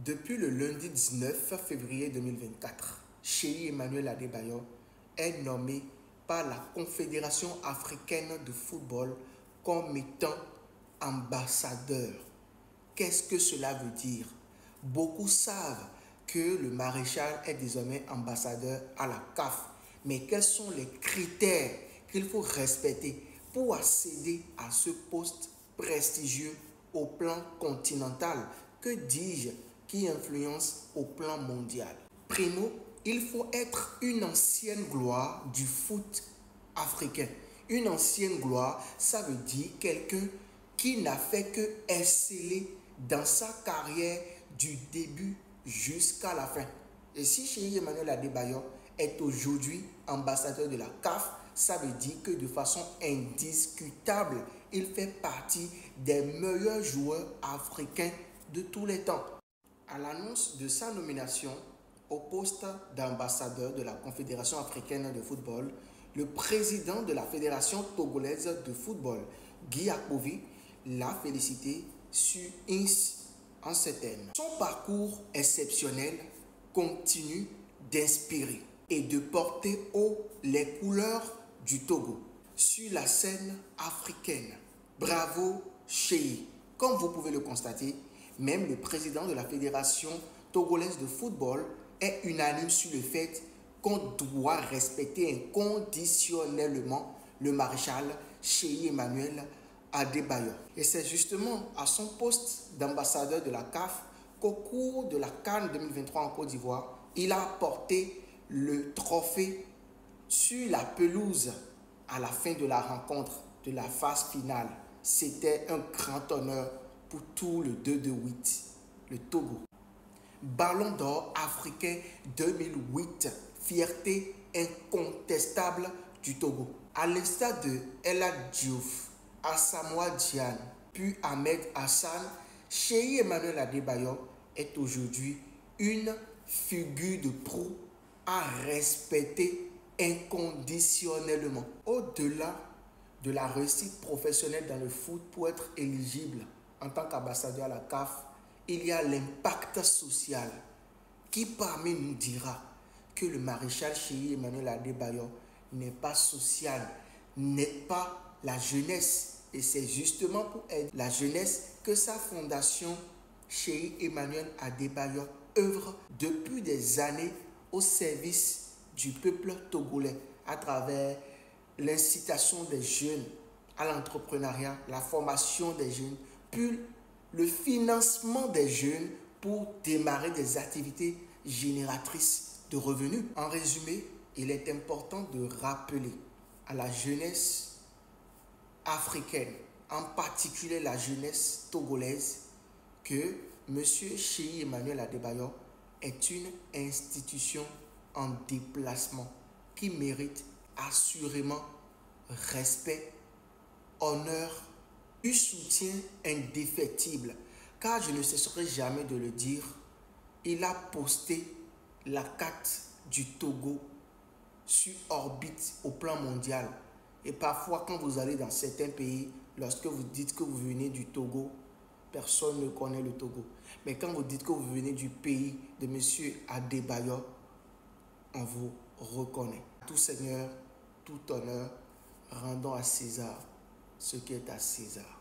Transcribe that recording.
Depuis le lundi 19 février 2024, Cheyi Emmanuel Adebayor est nommé par la Confédération africaine de football comme étant ambassadeur. Qu'est-ce que cela veut dire? Beaucoup savent que le maréchal est désormais ambassadeur à la CAF. Mais quels sont les critères qu'il faut respecter pour accéder à ce poste prestigieux au plan continental? Que dis-je, qui influence au plan mondial? Primo, il faut être une ancienne gloire du foot africain. Une ancienne gloire, ça veut dire quelqu'un qui n'a fait que exceller dans sa carrière du début jusqu'à la fin. Et si Cheyi Emmanuel Adebayor est aujourd'hui ambassadeur de la CAF, ça veut dire que de façon indiscutable, il fait partie des meilleurs joueurs africains de tous les temps. À l'annonce de sa nomination au poste d'ambassadeur de la Confédération africaine de football, le président de la Fédération togolaise de football, Guy Akpovi, l'a félicité sur X en ces termes. Son parcours exceptionnel continue d'inspirer et de porter haut les couleurs du Togo sur la scène africaine. Bravo Cheyi. Comme vous pouvez le constater, même le président de la Fédération togolaise de football est unanime sur le fait qu'on doit respecter inconditionnellement le maréchal Cheyi Emmanuel Adebayor. Et c'est justement à son poste d'ambassadeur de la CAF qu'au cours de la CAN 2023 en Côte d'Ivoire, il a porté le trophée sur la pelouse à la fin de la rencontre de la phase finale. C'était un grand honneur pour tout le 2-2-8, le Togo. Ballon d'or africain 2008, fierté incontestable du Togo. À l'instar de El Hadji Diouf, Asamoah Gyan, puis Ahmed Hassan, Cheyi Emmanuel Adebayor est aujourd'hui une figure de proue à respecter inconditionnellement. Au-delà de la réussite professionnelle dans le foot pour être éligible en tant qu'ambassadeur à la CAF, il y a l'impact social. Qui parmi nous dira que le maréchal Cheyi Emmanuel Adebayor n'est pas social, n'aide pas la jeunesse? Et c'est justement pour aider la jeunesse que sa fondation Cheyi Emmanuel Adebayor œuvre depuis des années au service du peuple togolais à travers l'incitation des jeunes à l'entrepreneuriat, la formation des jeunes, puis le financement des jeunes pour démarrer des activités génératrices de revenus. En résumé, il est important de rappeler à la jeunesse africaine, en particulier la jeunesse togolaise, que M. Cheyi Emmanuel Adebayor est une institution en déplacement qui mérite assurément respect, honneur, du soutien indéfectible. Car je ne cesserai jamais de le dire, il a posté la carte du Togo sur orbite au plan mondial. Et parfois, quand vous allez dans certains pays, lorsque vous dites que vous venez du Togo, personne ne connaît le Togo. Mais quand vous dites que vous venez du pays de M. Adebayor, on vous reconnaît. Tout seigneur, tout honneur, rendons à César ce qui est à César.